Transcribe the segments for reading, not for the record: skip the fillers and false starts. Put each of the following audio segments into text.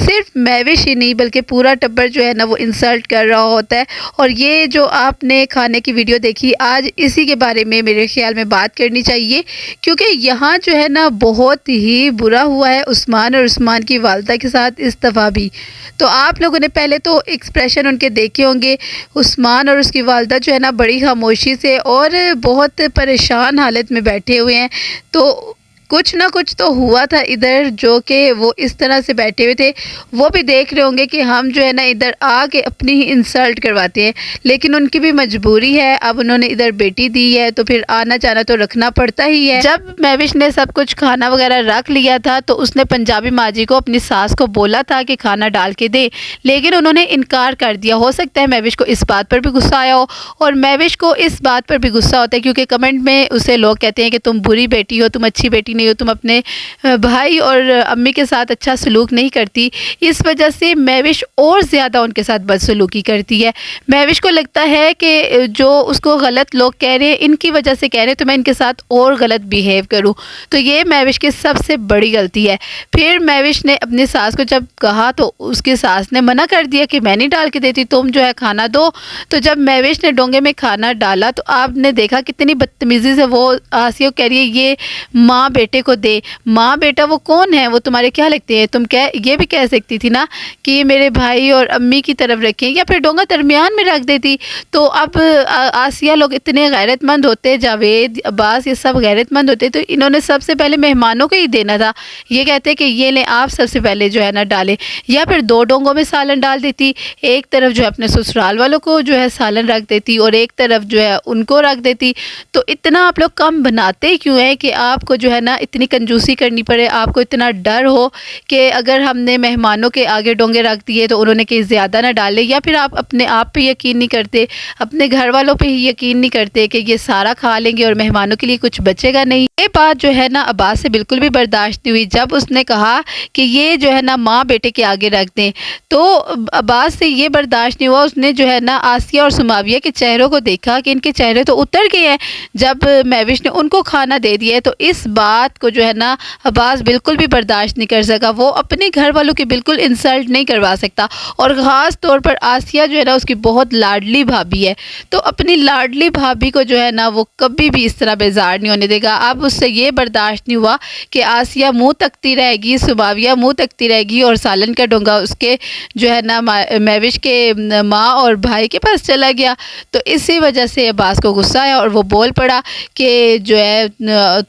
صرف مہوش ہی نہیں بلکہ پورا ٹبر جو ہے نا وہ انسلٹ کر رہا ہوتا ہے۔ اور یہ جو آپ نے کھانے کی ویڈیو دیکھی، آج اسی کے بارے میں میرے خیال میں بات کرنی چاہیے، کیونکہ یہاں جو ہے نا بہت ہی برا ہوا ہے عثمان اور عثمان کی والدہ کے ساتھ اس دفعہ بھی۔ تو آپ لوگوں نے پہلے تو ایکسپریشن ان کے دیکھے ہوں گے، عثمان اور اس کی والدہ جو ہے نا بڑی خاموشی سے اور بہت پریشان حالت میں بیٹھے ہوئے ہیں۔ تو کچھ نہ کچھ تو ہوا تھا ادھر، جو کہ وہ اس طرح سے بیٹھے ہوئے تھے، وہ بھی دیکھ رہے ہوں گے کہ ہم جو ہے نا ادھر آ کے اپنی ہی انسلٹ کرواتے ہیں، لیکن ان کی بھی مجبوری ہے، اب انہوں نے ادھر بیٹی دی ہے تو پھر آنا جانا تو رکھنا پڑتا ہی ہے۔ جب مہوش نے سب کچھ کھانا وغیرہ رکھ لیا تھا تو اس نے پنجابی ماجی کو اپنی ساس کو بولا تھا کہ کھانا ڈال کے دے، لیکن انہوں نے انکار کر دیا۔ ہو سکتا ہے مہوش کو اس بات پر بھی غصہ آیا ہو، اور مہوش کو اس بات پر بھی غصہ ہوتا ہے کیونکہ کمنٹ میں اسے لوگ کہتے ہیں کہ تم بری بیٹی ہو، تم اچھی بیٹی نہیں ہو، تم اپنے بھائی اور امی کے ساتھ اچھا سلوک نہیں کرتی، اس وجہ سے مہوش اور زیادہ ان کے ساتھ بدسلوکی کرتی ہے۔ مہوش کو لگتا ہے کہ جو اس کو غلط لوگ کہہ رہے ہیں ان کی وجہ سے کہہ رہے ہیں تو میں ان کے ساتھ اور غلط بیہیو کروں، تو یہ مہوش کی سب سے بڑی غلطی ہے۔ پھر مہوش نے اپنی ساس کو جب کہا تو اس کی ساس نے منع کر دیا کہ میں نہیں ڈال کے دیتی، تم جو ہے کھانا دو۔ تو جب مہوش نے ڈونگے میں کھانا ڈالا تو آپ نے دیکھا کتنی بدتمیزی سے وہ آسیہ کہہ رہی ہے یہ ماں بیٹے کو دے۔ ماں بیٹا وہ کون ہے؟ وہ تمہارے کیا لگتے ہیں؟ تم یہ بھی کہہ سکتی تھی نا کہ میرے بھائی اور امی کی طرف رکھیں، یا پھر ڈونگا درمیان میں رکھ دیتی۔ تو اب آسیہ لوگ اتنے غیرت مند ہوتے، جاوید عباس یہ سب غیرت مند ہوتے، تو انہوں نے سب سے پہلے مہمانوں کو ہی دینا تھا۔ یہ کہتے کہ یہ لیں آپ سب سے پہلے جو ہے نا ڈالیں، یا پھر دو ڈونگوں میں سالن ڈال دیتی، ایک طرف جو ہے اپنے سسرال والوں کو جو ہے سالن رکھ دیتی اور ایک طرف جو ہے ان کو رکھ دیتی۔ تو اتنا آپ لوگ کم بناتے کیوں ہیں کہ آپ کو جو ہے نا اتنی کنجوسی کرنی پڑے، آپ کو اتنا ڈر ہو کہ اگر ہم نے مہمانوں کے آگے ڈونگے رکھ دیے تو انہوں نے کہیں زیادہ نہ ڈالے، یا پھر آپ اپنے آپ پہ یقین نہیں کرتے، اپنے گھر والوں پہ ہی یقین نہیں کرتے کہ یہ سارا کھا لیں گے اور مہمانوں کے لیے کچھ بچے گا نہیں۔ یہ بات جو ہے نا عباس سے بالکل بھی برداشت نہیں ہوئی جب اس نے کہا کہ یہ جو ہے نا ماں بیٹے کے آگے رکھ دیں، تو عباس سے یہ برداشت نہیں ہوا۔ اس نے جو ہے نا آسیہ اور سماویہ کے چہروں کو دیکھا کہ ان کے چہرے تو اتر گئے ہیں جب مہوش نے ان کو کھانا دے دیا ہے، تو اس بات کو جو ہے نا عباس بالکل بھی برداشت نہیں کر سکا۔ وہ اپنے گھر والوں کی بالکل انسلٹ نہیں کروا سکتا، اور خاص طور پر آسیہ جو ہے نا اس کی بہت لاڈلی بھابھی ہے، تو اپنی لاڈلی بھابھی کو جو ہے نا وہ کبھی بھی اس طرح بیزار نہیں ہونے دے گا۔ اب اس سے یہ برداشت نہیں ہوا کہ آسیہ منہ تکتی رہے گی، سماویہ منہ تکتی رہے گی، اور سالن کا ڈونگا اس کے جو ہے نا مہوش کے ماں اور بھائی کے پاس چلا گیا۔ تو اسی وجہ سے عباس کو غصہ آیا اور وہ بول پڑا کہ جو ہے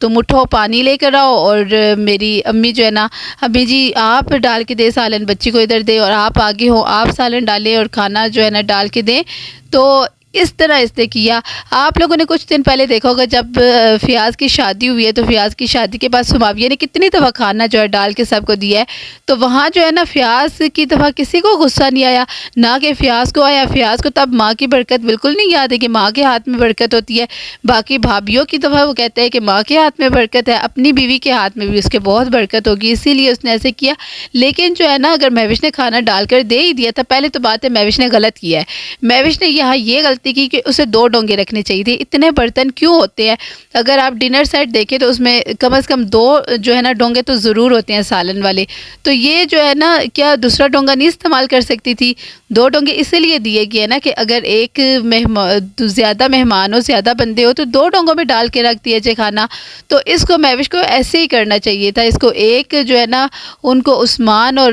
تم اٹھو پانی لے کر آؤ، اور میری امی جو ہے نا امی جی آپ ڈال کے دے سالن، بچی کو ادھر دے، اور آپ آگے ہو آپ سالن ڈالیں اور کھانا جو ہے نا ڈال کے دیں۔ تو اس طرح اس نے کیا۔ آپ لوگوں نے کچھ دن پہلے دیکھا ہوگا جب فیاض کی شادی ہوئی ہے تو فیاض کی شادی کے بعد سماویہ نے کتنی دفعہ کھانا جو ہے ڈال کے سب کو دیا ہے، تو وہاں جو ہے نا فیاض کی دفعہ کسی کو غصہ نہیں آیا، نہ کہ فیاض کو آیا۔ فیاض کو تب ماں کی برکت بالکل نہیں یاد ہے کہ ماں کے ہاتھ میں برکت ہوتی ہے۔ باقی بھابھیوں کی دفعہ وہ کہتے ہیں کہ ماں کے ہاتھ میں برکت ہے، اپنی بیوی کے ہاتھ میں بھی اس کے بہت برکت ہوگی، اسی لیے اس نے ایسے کیا۔ لیکن جو ہے نا اگر مہوش نے کھانا ڈال کر دے ہی دیا تھا، پہلے تو بات ہے مہوش نے غلط کیا ہے۔ مہوش نے یہاں یہ غلطی کی کہ اسے دو ڈونگے رکھنے چاہیے تھے۔ اتنے برتن کیوں ہوتے ہیں؟ اگر آپ ڈنر سیٹ دیکھیں تو اس میں کم از کم دو جو ہے نا ڈونگے تو ضرور ہوتے ہیں سالن والے، تو یہ جو ہے نا کیا دوسرا ڈونگا نہیں استعمال کر سکتی تھی؟ دو ڈونگے اسی لیے دیے گئے نا کہ اگر ایک زیادہ مہمان ہو، زیادہ بندے ہو، تو دو ڈونگوں میں ڈال کے رکھ دیا جائے کھانا۔ تو اس کو مہوش کو ایسے ہی کرنا چاہیے تھا، اس کو ایک جو ہے نا ان کو عثمان اور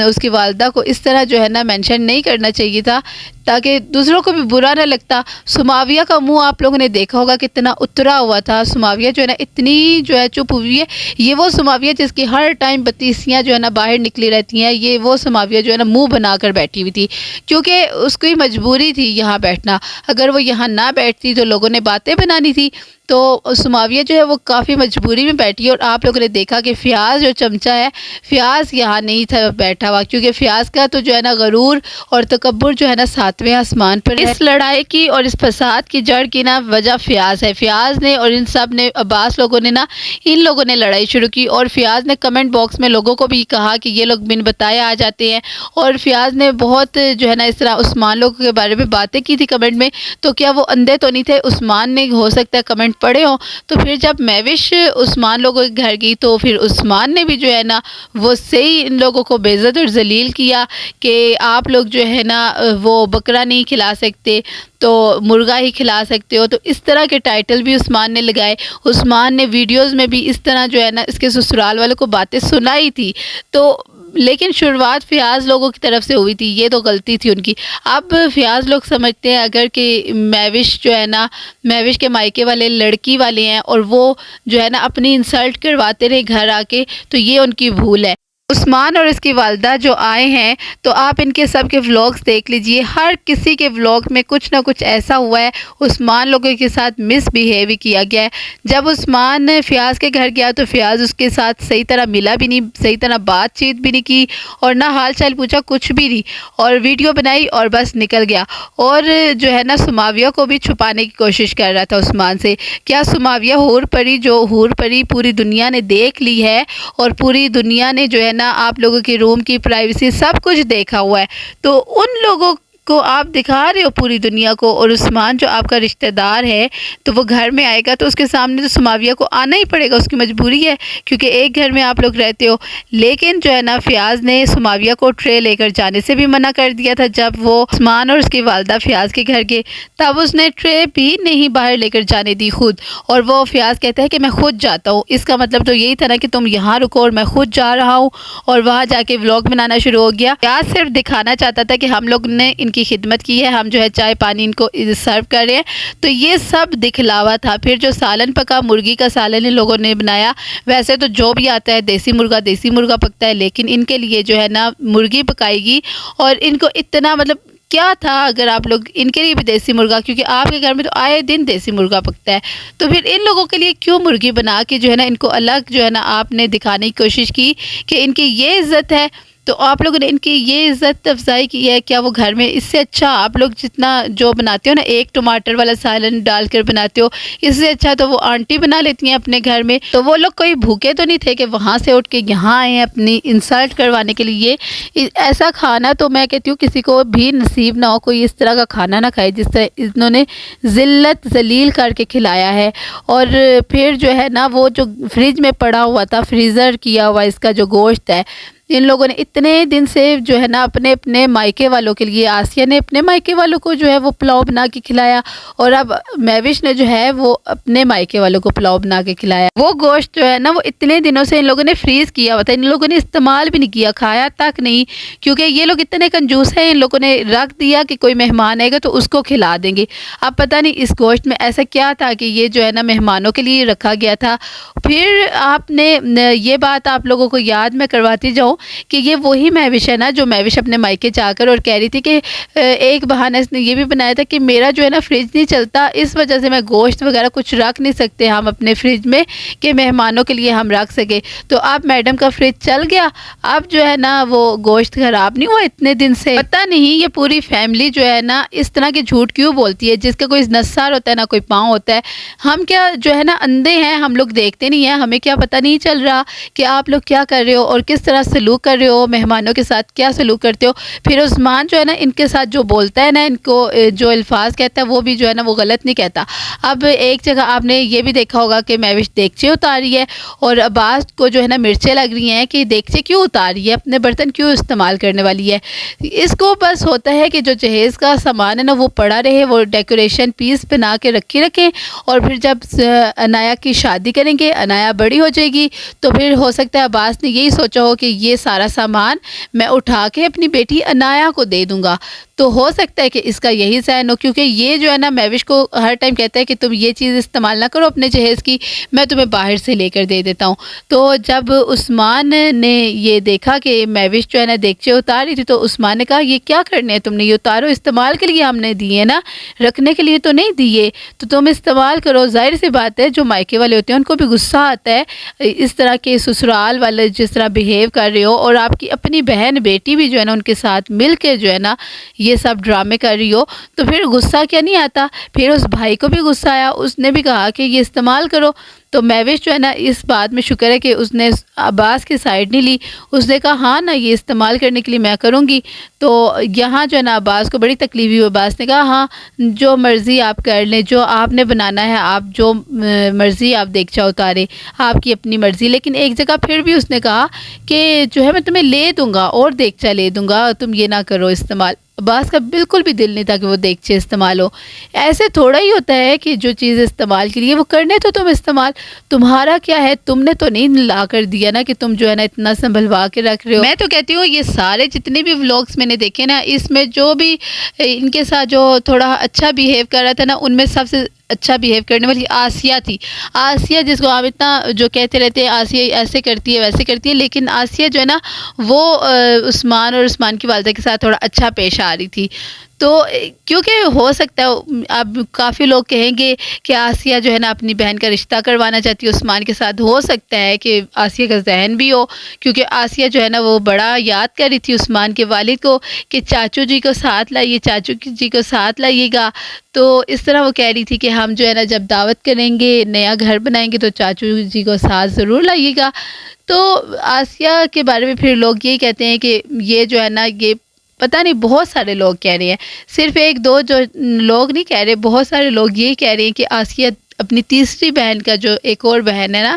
اس کی والدہ کو اس طرح جو ہے نا مینشن نہیں کرنا چاہیے تھا تاکہ دوسروں کو بھی برا نہ لگتا۔ سماویہ کا منہ آپ لوگوں نے دیکھا ہوگا کتنا اترا ہوا تھا، سماویہ جو ہے نا اتنی جو ہے چپ ہوئی ہے، یہ وہ سماویہ جس کی ہر ٹائم بتیسیاں جو ہے نا باہر نکلی رہتی ہیں، یہ وہ سماویہ جو ہے نا منہ بنا کر بیٹھی ہوئی تھی، کیونکہ اس کی مجبوری تھی یہاں بیٹھنا۔ اگر وہ یہاں نہ بیٹھتی تو لوگوں نے باتیں بنانی تھی، تو سماویہ جو ہے وہ کافی مجبوری میں بیٹھی ہے۔ اور آپ لوگوں نے دیکھا کہ فیاض جو چمچہ ہے، فیاض یہاں نہیں تھا بیٹھا ہوا، کیونکہ فیاض کا تو جو ہے نا غرور اور تکبر جو ہے نا 7ویں آسمان پر ہے۔ اس لڑائی کی اور اس فساد کی جڑ کی نا وجہ فیاض ہے۔ فیاض نے اور ان سب نے، عباس لوگوں نے نا، ان لوگوں نے لڑائی شروع کی، اور فیاض نے کمنٹ باکس میں لوگوں کو بھی کہا کہ یہ لوگ بن بتائے آ جاتے ہیں، اور فیاض نے بہت جو ہے نا اس طرح عثمان لوگوں کے بارے میں باتیں کی تھی کمنٹ میں۔ تو کیا وہ اندھے تو نہیں تھے؟ عثمان نے ہو سکتا ہے کمنٹ کمنٹ پڑھے ہوں، تو پھر جب مہوش عثمان لوگوں کے گھر گئی تو پھر عثمان نے بھی جو ہے نا وہ صحیح ان لوگوں کو بے عزت اور ذلیل کیا کہ آپ لوگ جو ہے نا وہ بکرا نہیں کھلا سکتے تو مرغا ہی کھلا سکتے ہو، تو اس طرح کے ٹائٹل بھی عثمان نے لگائے۔ عثمان نے ویڈیوز میں بھی اس طرح جو ہے نا اس کے سسرال والوں کو باتیں سنائی تھی، تو لیکن شروعات فیاض لوگوں کی طرف سے ہوئی تھی، یہ تو غلطی تھی ان کی۔ اب فیاض لوگ سمجھتے ہیں اگر کہ مہوش جو ہے نا مہوش کے مائکے والے لڑکی والے ہیں اور وہ جو ہے نا اپنی انسلٹ کرواتے رہے گھر آ کے، تو یہ ان کی بھول ہے۔ عثمان اور اس کی والدہ جو آئے ہیں تو آپ ان کے سب کے ولاگز دیکھ لیجئے، ہر کسی کے ولاگ میں کچھ نہ کچھ ایسا ہوا ہے، عثمان لوگوں کے ساتھ مس بیہیو کیا گیا ہے۔ جب عثمان فیاض کے گھر گیا تو فیاض اس کے ساتھ صحیح طرح ملا بھی نہیں، صحیح طرح بات چیت بھی نہیں کی اور نہ حال چال پوچھا، کچھ بھی نہیں، اور ویڈیو بنائی اور بس نکل گیا۔ اور جو ہے نا سماویہ کو بھی چھپانے کی کوشش کر رہا تھا عثمان سے۔ کیا سماویہ حور پری، جو حور پری پوری دنیا نے دیکھ لی ہے اور پوری دنیا نے جو ہے نا آپ لوگوں کی روم کی پرائیویسی سب کچھ دیکھا ہوا ہے، تو ان لوگوں کو آپ دکھا رہے ہو پوری دنیا کو، اور عثمان جو آپ کا رشتہ دار ہے تو وہ گھر میں آئے گا تو اس کے سامنے تو سماویہ کو آنا ہی پڑے گا، اس کی مجبوری ہے کیونکہ ایک گھر میں آپ لوگ رہتے ہو۔ لیکن جو ہے نا فیاض نے سماویہ کو ٹرے لے کر جانے سے بھی منع کر دیا تھا۔ جب وہ عثمان اور اس کی والدہ فیاض کے گھر گئے تب اس نے ٹرے بھی نہیں باہر لے کر جانے دی خود، اور وہ فیاض کہتا ہے کہ میں خود جاتا ہوں۔ اس کا مطلب تو یہی تھا نا کہ تم یہاں رکو اور میں خود جا رہا ہوں، اور وہاں جا کے ولاگ بنانا شروع ہو گیا۔ فیاض صرف دکھانا چاہتا تھا کہ ہم لوگ نے ان کی خدمت کی ہے، ہم جو ہے چائے پانی ان کو سرو کر رہے ہیں، تو یہ سب دکھلاوا تھا۔ پھر جو سالن پکا، مرغی کا سالن ان لوگوں نے بنایا، ویسے تو جو بھی آتا ہے دیسی مرغا پکتا ہے، لیکن ان کے لیے جو ہے نا مرغی پکائے گی، اور ان کو اتنا مطلب کیا تھا اگر آپ لوگ ان کے لیے بھی دیسی مرغا، کیونکہ آپ کے گھر میں تو آئے دن دیسی مرغا پکتا ہے، تو پھر ان لوگوں کے لیے کیوں مرغی بنا کے جو ہے نا ان کو الگ جو ہے نا آپ نے دکھانے کی کوشش کی کہ ان کی یہ عزت ہے، تو آپ لوگوں نے ان کی یہ عزت افزائی کی ہے۔ کیا وہ گھر میں اس سے اچھا آپ لوگ جتنا جو بناتے ہو نا، ایک ٹماٹر والا سالن ڈال کر بناتے ہو، اس سے اچھا تو وہ آنٹی بنا لیتی ہیں اپنے گھر میں، تو وہ لوگ کوئی بھوکے تو نہیں تھے کہ وہاں سے اٹھ کے یہاں آئے ہیں اپنی انسلٹ کروانے کے لیے۔ ایسا کھانا تو میں کہتی ہوں کسی کو بھی نصیب نہ ہو، کوئی اس طرح کا کھانا نہ کھائے جس طرح انہوں نے ذلت ذلیل کر کے کھلایا ہے۔ اور پھر جو ہے نا وہ جو فریج میں پڑا ہوا تھا، فریزر کیا ہوا اس کا جو گوشت ہے، ان لوگوں نے اتنے دن سے جو ہے نا اپنے مائکے والوں کے لیے، آسیہ نے اپنے مائکے والوں کو جو ہے وہ پلاؤ بنا کے کھلایا، اور اب مہوش نے جو ہے وہ اپنے مائکے والوں کو پلاؤ بنا کے کھلایا۔ وہ گوشت جو ہے نا وہ اتنے دنوں سے ان لوگوں نے فریز کیا ہوا تھا، ان لوگوں نے استعمال بھی نہیں کیا، کھایا تک نہیں، کیونکہ یہ لوگ اتنے کنجوس ہیں، ان لوگوں نے رکھ دیا کہ کوئی مہمان آئے گا تو اس کو کھلا دیں گے۔ اب پتہ نہیں اس گوشت میں ایسا کیا تھا کہ یہ جو ہے نا مہمانوں کے لیے رکھا گیا تھا۔ پھر آپ نے یہ بات آپ لوگوں کو یاد میں کرواتی جاؤں کہ یہ وہی مہوش ہے نا جو مہوش اپنے مائکے جا کر اور کہہ رہی تھی کہ ایک بہانہ اس نے یہ بھی بنایا تھا کہ میرا جو ہے نا فریج نہیں چلتا، اس وجہ سے میں گوشت وغیرہ کچھ رکھ نہیں سکتے ہم اپنے فریج میں کہ مہمانوں کے لیے ہم رکھ سکے، تو اب میڈم کا فریج چل گیا، اب جو ہے نا وہ گوشت خراب نہیں ہوا اتنے دن سے۔ پتہ نہیں یہ پوری فیملی جو ہے نا اس طرح کے جھوٹ کیوں بولتی ہے، جس کا کوئی نثار ہوتا ہے نہ کوئی پاؤں ہوتا ہے۔ ہم کیا جو ہے نا اندھے ہیں، ہم لوگ دیکھتے نہیں ہیں، ہمیں کیا پتہ نہیں چل رہا کہ آپ لوگ کیا کر رہے ہو اور کس طرح سلوک کر رہے ہو، مہمانوں کے ساتھ کیا سلوک کرتے ہو۔ پھر عثمان جو ہے نا ان کے ساتھ جو بولتا ہے نا، ان کو جو الفاظ کہتا ہے وہ بھی جو ہے نا وہ غلط نہیں کہتا۔ اب ایک جگہ آپ نے یہ بھی دیکھا ہوگا کہ مہوش دیگچے اتاری ہے اور عباس کو جو ہے نا مرچیں لگ رہی ہیں کہ دیگچے کیوں اتاری ہے، اپنے برتن کیوں استعمال کرنے والی ہے۔ اس کو بس ہوتا ہے کہ جو جہیز کا سامان ہے نا وہ پڑا رہے، وہ ڈیکوریشن پیس بنا کے رکھیں، اور پھر جب انایا کی شادی کریں گے، انایا بڑی ہو جائے گی، تو پھر ہو سکتا ہے عباس نے یہی سوچا ہو کہ یہ سارا سامان میں اٹھا کے اپنی بیٹی انایا کو دے دوں گا، تو ہو سکتا ہے کہ اس کا یہی ذہن ہو، کیونکہ یہ جو ہے نا مہوش کو ہر ٹائم کہتا ہے کہ تم یہ چیز استعمال نہ کرو اپنے جہیز کی، میں تمہیں باہر سے لے کر دے دیتا ہوں۔ تو جب عثمان نے یہ دیکھا کہ مہوش جو ہے نا دیگچے اتار رہی تھی، تو عثمان نے کہا یہ کیا کرنے ہیں تم نے، یہ اتارو، استعمال کے لیے ہم نے دیے نا، رکھنے کے لیے تو نہیں دیے، تو تم استعمال کرو۔ ظاہر سی بات ہے جو مائکے والے ہوتے ہیں ان کو بھی غصہ آتا ہے اس طرح کے سسرال والے جس طرح بیہیو کر رہے ہو، اور آپ کی اپنی بہن بیٹی بھی جو ہے نا ان کے ساتھ مل کے جو ہے نا یہ سب ڈرامے کر رہی ہو، تو پھر غصہ کیا نہیں آتا؟ پھر اس بھائی کو بھی غصہ آیا، اس نے بھی کہا کہ یہ استعمال کرو. تو مہوش جو ہے نا اس بات میں شکر ہے کہ اس نے عباس کی سائڈ نہیں لی، اس نے کہا ہاں نا یہ استعمال کرنے کے لیے میں کروں گی. تو یہاں جو ہے نا عباس کو بڑی تکلیف ہوئی. عباس نے کہا ہاں جو مرضی آپ کر لیں، جو آپ نے بنانا ہے، آپ جو مرضی آپ دیگچہ اتاریں، آپ کی اپنی مرضی. لیکن ایک جگہ پھر بھی اس نے کہا کہ جو ہے میں تمہیں لے دوں گا اور دیگچہ لے دوں گا، تم یہ نہ کرو استعمال. عباس کا بالکل بھی دل نہیں تھا کہ وہ دیگچے استعمال ہو. ایسے تھوڑا ہی ہوتا ہے کہ جو چیز استعمال کے لیے وہ کرنے تو تم استعمال، تمہارا کیا ہے؟ تم نے تو نہیں لا کر دیا نا کہ تم جو ہے نا اتنا سنبھلوا کے رکھ رہے ہو. میں تو کہتی ہوں یہ سارے جتنے بھی ولاگس میں نے دیکھے نا، اس میں جو بھی ان کے ساتھ جو تھوڑا اچھا بیہیو کر رہا تھا نا، ان میں سب سے اچھا بیہیو کرنے والی آسیہ تھی. آسیہ جس کو آپ اتنا جو کہتے رہتے ہیں آسیہ ایسے کرتی ہے ویسے کرتی ہے، لیکن آسیہ جو ہے نا وہ عثمان اور عثمان کی والدہ کے ساتھ تھوڑا اچھا پیش آ رہی تھی. تو کیونکہ ہو سکتا ہے اب کافی لوگ کہیں گے کہ آسیہ جو ہے نا اپنی بہن کا رشتہ کروانا چاہتی ہے عثمان کے ساتھ. ہو سکتا ہے کہ آسیہ کا ذہن بھی ہو، کیونکہ آسیہ جو ہے نا وہ بڑا یاد کر رہی تھی عثمان کے والد کو کہ چاچو جی کو ساتھ لائیے، چاچو جی کو ساتھ لائیے گا. تو اس طرح وہ کہہ رہی تھی کہ ہم جو ہے نا جب دعوت کریں گے، نیا گھر بنائیں گے، تو چاچو جی کو ساتھ ضرور لائیے گا. تو آسیہ کے بارے میں پھر لوگ یہی کہتے ہیں کہ یہ جو ہے نا یہ پتہ نہیں بہت سارے لوگ کہہ رہے ہیں، صرف ایک دو جو لوگ نہیں کہہ رہے، بہت سارے لوگ یہی کہہ رہے ہیں کہ آسیہ اپنی تیسری بہن کا، جو ایک اور بہن ہے نا،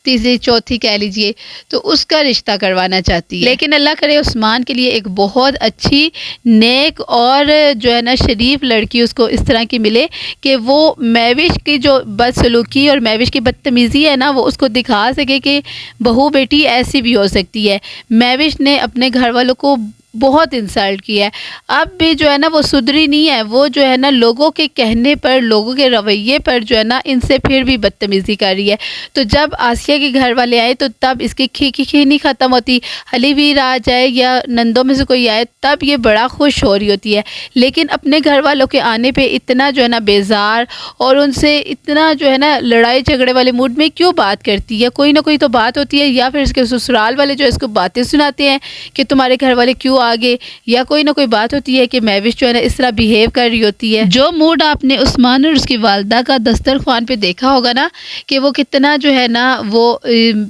تیسری چوتھی کہہ لیجئے، تو اس کا رشتہ کروانا چاہتی ہے. لیکن اللہ کرے عثمان کے لیے ایک بہت اچھی نیک اور جو ہے نا شریف لڑکی اس کو اس طرح کی ملے کہ وہ مہوش کی جو بدسلوکی اور مہوش کی بدتمیزی ہے نا وہ اس کو دکھا سکے کہ بہو بیٹی ایسی بھی ہو سکتی ہے. مہوش نے اپنے گھر والوں کو بہت انسلٹ کیا ہے، اب بھی جو ہے نا وہ سدھری نہیں ہے. وہ جو ہے نا لوگوں کے کہنے پر، لوگوں کے رویے پر جو ہے نا ان سے پھر بھی بدتمیزی کر رہی ہے. تو جب آسیہ کے گھر والے آئے تو تب اس کی کھی نہیں ختم ہوتی. علی ویر آ جائے یا نندوں میں سے کوئی آئے تب یہ بڑا خوش ہو رہی ہوتی ہے، لیکن اپنے گھر والوں کے آنے پہ اتنا جو ہے نا بیزار اور ان سے اتنا جو ہے نا لڑائی جھگڑے والے موڈ میں کیوں بات کرتی ہے؟ کوئی نہ کوئی تو بات ہوتی ہے، یا پھر اس کے سسرال والے جو اس کو باتیں سناتے ہیں کہ تمہارے گھر والے کیوں آگے، یا کوئی نہ کوئی بات ہوتی ہے کہ مہوش جو ہے نا اس طرح بیہیو کر رہی ہوتی ہے. جو موڈ آپ نے عثمان اور اس کی والدہ کا دسترخوان پہ دیکھا ہوگا نا کہ وہ کتنا جو ہے نا وہ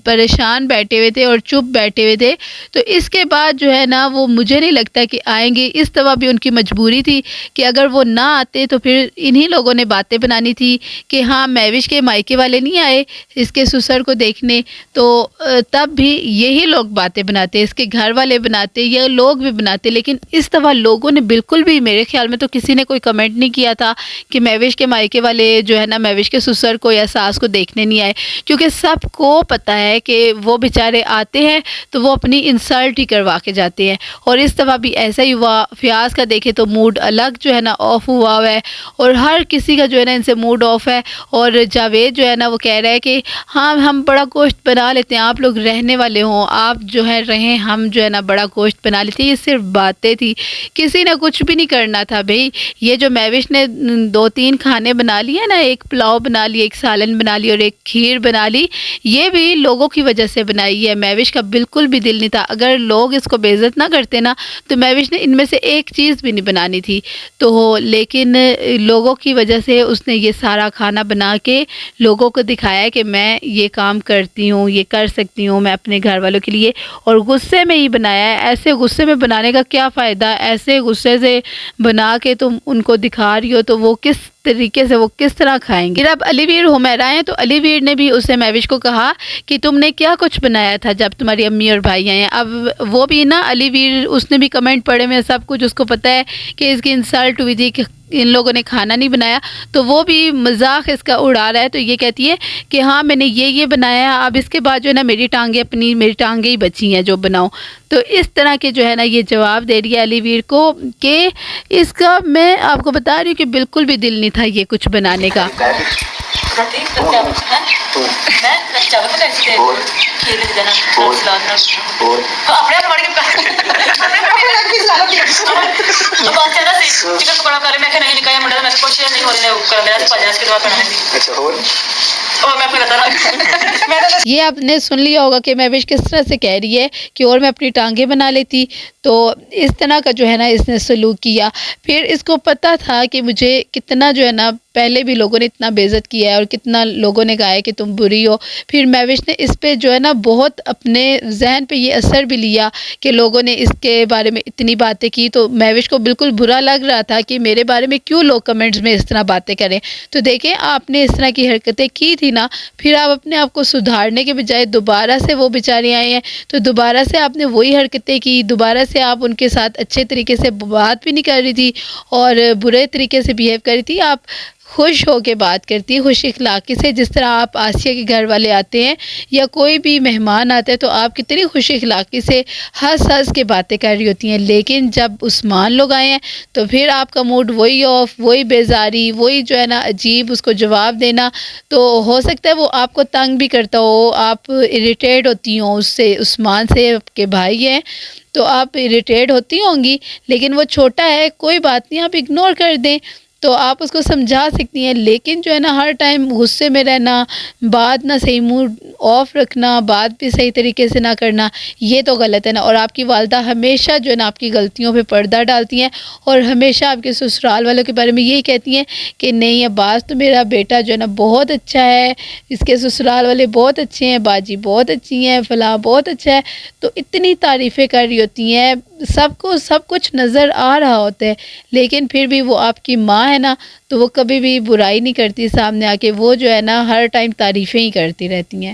پریشان بیٹھے ہوئے تھے اور چپ بیٹھے ہوئے تھے، تو اس کے بعد جو ہے نا وہ مجھے نہیں لگتا کہ آئیں گے. اس طرح بھی ان کی مجبوری تھی کہ اگر وہ نہ آتے تو پھر انہی لوگوں نے باتیں بنانی تھی کہ ہاں مہوش کے مائکے والے نہیں آئے اس کے سسر کو دیکھنے، تو تب بھی یہی لوگ باتیں بناتے، اس کے گھر والے بناتے، یہ لوگ بھی بناتے. لیکن اس دفعہ لوگوں نے بالکل بھی، میرے خیال میں تو کسی نے کوئی کمنٹ نہیں کیا تھا کہ مہوش کے مائکے والے جو ہے نا مہوش کے سسر کو یا ساس کو دیکھنے نہیں آئے، کیونکہ سب کو پتہ ہے کہ وہ بیچارے آتے ہیں تو وہ اپنی انسلٹ ہی کروا کے جاتے ہیں. اور اس دفعہ بھی ایسا ہی ہوا. فیاض کا دیکھے تو موڈ الگ جو ہے نا آف ہوا ہے، اور ہر کسی کا جو ہے نا ان سے موڈ آف ہے. اور جاوید جو ہے نا وہ کہہ رہا ہے کہ ہاں ہم بڑا گوشت بنا لیتے ہیں، آپ لوگ رہنے والے ہوں، آپ جو ہے رہیں، ہم جو ہے نا بڑا گوشت بنا لیتے ہیں. یہ صرف باتیں تھی، کسی نے کچھ بھی نہیں کرنا تھا بھائی. یہ جو مہوش نے 2-3 کھانے بنا لیے نا، ایک پلاؤ بنا لی، ایک سالن بنا لی اور ایک کھیر بنا لی، یہ بھی لوگوں کی وجہ سے بنائی ہے. مہوش کا بالکل بھی دل نہیں تھا. اگر لوگ اس کو بے عزت نہ کرتے نا تو مہوش نے ان میں سے ایک چیز بھی نہیں بنانی تھی. تو لیکن لوگوں کی وجہ سے اس نے یہ سارا کھانا بنا کے لوگوں کو دکھایا کہ میں یہ کام کرتی ہوں، یہ کر سکتی ہوں میں اپنے گھر والوں کے لیے، اور غصے میں ہی بنایا ہے. ایسے غصے میں بنانے کا کیا فائدہ؟ ایسے غصے سے بنا کے تم ان کو دکھا رہی ہو تو وہ کس طریقے سے، وہ کس طرح کھائیں گے؟ پھر اب علی ویر حمیرہ ہیں تو علی ویر نے بھی اسے مہوش کو کہا کہ تم نے کیا کچھ بنایا تھا جب تمہاری امی اور بھائی آئے ہیں. اب وہ بھی نا علی ویر، اس نے بھی کمنٹ پڑھے میں سب کچھ، اس کو پتہ ہے کہ اس کی انسلٹ ہوئی تھی کہ ان لوگوں نے کھانا نہیں بنایا، تو وہ بھی مذاق اس کا اڑا رہا ہے. تو یہ کہتی ہے کہ ہاں میں نے یہ بنایا، اب اس کے بعد جو ہے نا میری ٹانگیں ہی بچی ہیں جو بناؤ. تو اس طرح کے جو ہے نا یہ جواب دے رہی ہے علی ویر کو کہ اس کا، میں آپ کو بتا رہی ہوں کہ بالکل بھی دل نہیں تھا یہ کچھ بنانے کا. اور میں اپنا بتا رہا یہ آپ نے سن لیا ہوگا کہ مہوش کس طرح سے کہہ رہی ہے کہ اور میں اپنی ٹانگیں بنا لیتی. تو اس طرح کا جو ہے نا اس نے سلوک کیا. پھر اس کو پتہ تھا کہ مجھے کتنا جو ہے نا پہلے بھی لوگوں نے اتنا بے عزت کیا ہے اور کتنا لوگوں نے کہا ہے کہ تم بری ہو. پھر مہوش نے اس پہ جو ہے نا بہت اپنے ذہن پہ یہ اثر بھی لیا کہ لوگوں نے اس کے بارے میں اتنی باتیں کی. تو مہوش کو بالکل برا لگ رہا تھا کہ میرے بارے میں کیوں لوگ کمنٹس میں اس طرح باتیں کریں. تو دیکھیں آپ نے اس طرح کی حرکتیں کی تھی نا, پھر آپ اپنے آپ کو سدھارنے کے بجائے دوبارہ سے وہ بیچارے آئے ہیں تو دوبارہ سے آپ نے وہی حرکتیں کی. دوبارہ سے آپ ان کے ساتھ اچھے طریقے سے بات بھی نہیں کر رہی تھی اور برے طریقے سے بیہیو کر رہی تھی. آپ خوش ہو کے بات کرتی, خوش اخلاقی سے, جس طرح آپ آسیہ کے گھر والے آتے ہیں یا کوئی بھی مہمان آتے ہیں تو آپ کتنی خوش اخلاقی سے ہنس کے باتیں کر رہی ہوتی ہیں. لیکن جب عثمان لوگ آئے ہیں تو پھر آپ کا موڈ وہی آف, وہی بیزاری, وہی جو ہے نا عجیب اس کو جواب دینا. تو ہو سکتا ہے وہ آپ کو تنگ بھی کرتا ہو, آپ اریٹیٹ ہوتی ہوں اس سے, عثمان سے, آپ کے بھائی ہیں تو آپ اریٹیٹ ہوتی ہوں گی, لیکن وہ چھوٹا ہے, کوئی بات نہیں, آپ اگنور کر دیں. تو آپ اس کو سمجھا سکتی ہیں. لیکن جو ہے نا ہر ٹائم غصے میں رہنا, بات نہ صحیح موڈ آف رکھنا, بات بھی صحیح طریقے سے نہ کرنا, یہ تو غلط ہے نا. اور آپ کی والدہ ہمیشہ جو ہے نا آپ کی غلطیوں پہ پردہ ڈالتی ہیں اور ہمیشہ آپ کے سسرال والوں کے بارے میں یہی کہتی ہیں کہ نہیں عباس تو میرا بیٹا جو ہے نا بہت اچھا ہے, اس کے سسرال والے بہت اچھے ہیں, باجی بہت اچھی ہیں, فلاں بہت اچھا ہے. تو اتنی تعریفیں کر رہی ہوتی ہیں, سب کو سب کچھ نظر آ رہا ہوتا ہے, لیکن پھر بھی وہ آپ کی ماں ہے نا تو وہ کبھی بھی برائی نہیں کرتی سامنے آ کے, وہ جو ہے نا ہر ٹائم تعریفیں ہی کرتی رہتی ہیں.